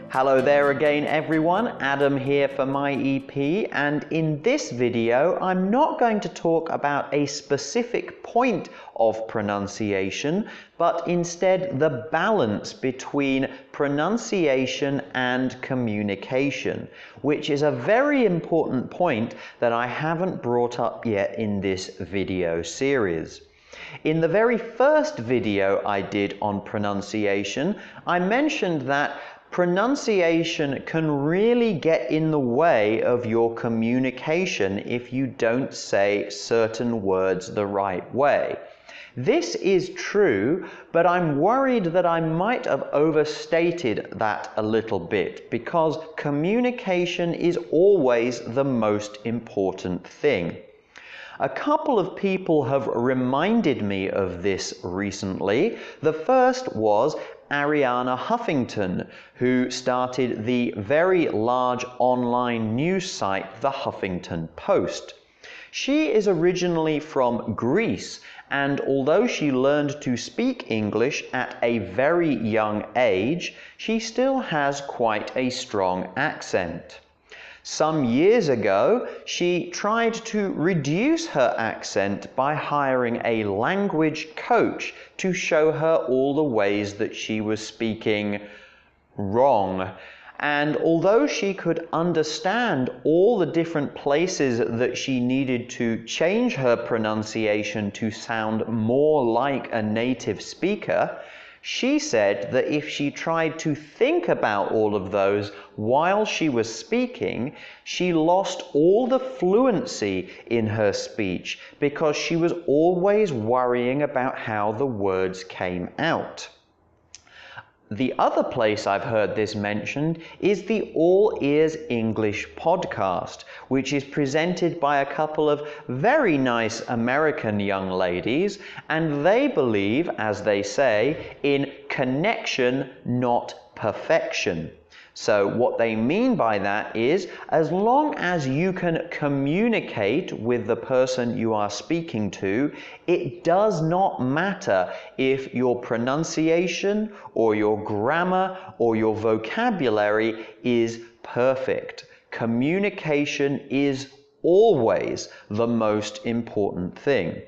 Hello there again everyone, Adam here for MYEP, and in this video I'm not going to talk about a specific point of pronunciation, but instead the balance between pronunciation and communication, which is a very important point that I haven't brought up yet in this video series. In the very first video I did on pronunciation, I mentioned that pronunciation can really get in the way of your communication if you don't say certain words the right way. This is true, but I'm worried that I might have overstated that a little bit because communication is always the most important thing. A couple of people have reminded me of this recently. The first was Ariana Huffington, who started the very large online news site, The Huffington Post. She is originally from Greece, and although she learned to speak English at a very young age, she still has quite a strong accent. Some years ago, she tried to reduce her accent by hiring a language coach to show her all the ways that she was speaking wrong. And although she could understand all the different places that she needed to change her pronunciation to sound more like a native speaker, she said that if she tried to think about all of those while she was speaking, she lost all the fluency in her speech because she was always worrying about how the words came out. The other place I've heard this mentioned is the All Ears English podcast, which is presented by a couple of very nice American young ladies, and they believe, as they say, in connection, not perfection. So what they mean by that is, as long as you can communicate with the person you are speaking to, it does not matter if your pronunciation or your grammar or your vocabulary is perfect. Communication is always the most important thing.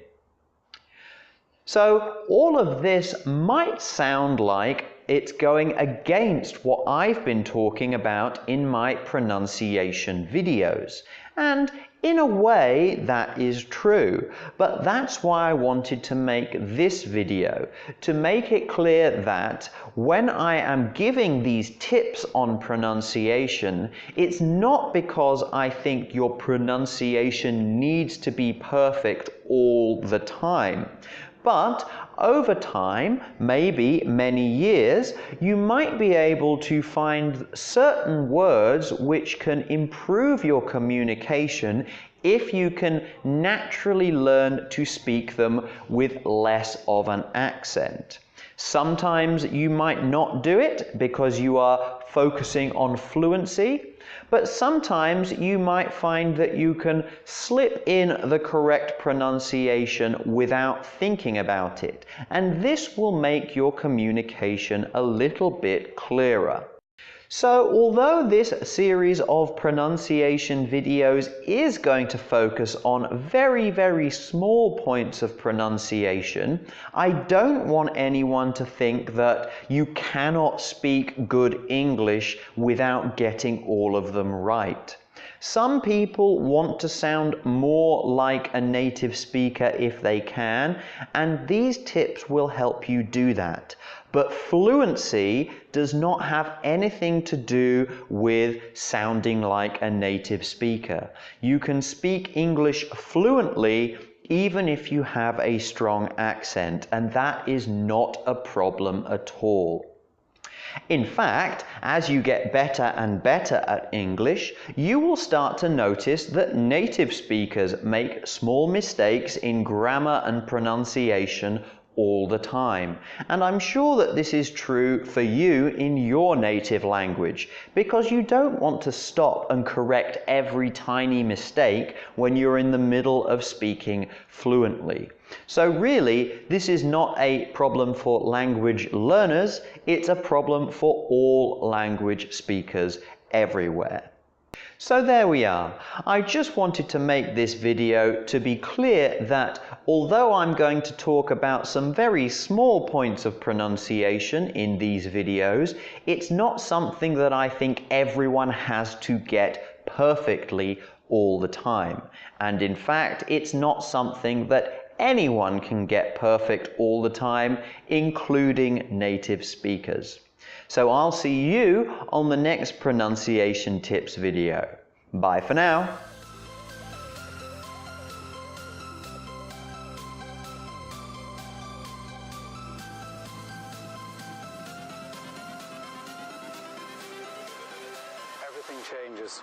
So all of this might sound like it's going against what I've been talking about in my pronunciation videos. And in a way, that is true. But that's why I wanted to make this video, to make it clear that when I am giving these tips on pronunciation, it's not because I think your pronunciation needs to be perfect all the time. But over time, maybe many years, you might be able to find certain words which can improve your communication if you can naturally learn to speak them with less of an accent. Sometimes you might not do it because you are focusing on fluency, but sometimes you might find that you can slip in the correct pronunciation without thinking about it, and this will make your communication a little bit clearer. So although this series of pronunciation videos is going to focus on very, very small points of pronunciation, I don't want anyone to think that you cannot speak good English without getting all of them right. Some people want to sound more like a native speaker if they can, and these tips will help you do that. But fluency does not have anything to do with sounding like a native speaker. You can speak English fluently even if you have a strong accent, and that is not a problem at all. In fact, as you get better and better at English, you will start to notice that native speakers make small mistakes in grammar and pronunciation all the time. And I'm sure that this is true for you in your native language, because you don't want to stop and correct every tiny mistake when you're in the middle of speaking fluently. So really, this is not a problem for language learners, it's a problem for all language speakers everywhere. So there we are. I just wanted to make this video to be clear that although I'm going to talk about some very small points of pronunciation in these videos, it's not something that I think everyone has to get perfectly all the time. And in fact, it's not something that anyone can get perfect all the time, including native speakers. So I'll see you on the next pronunciation tips video. Bye for now. Everything changes.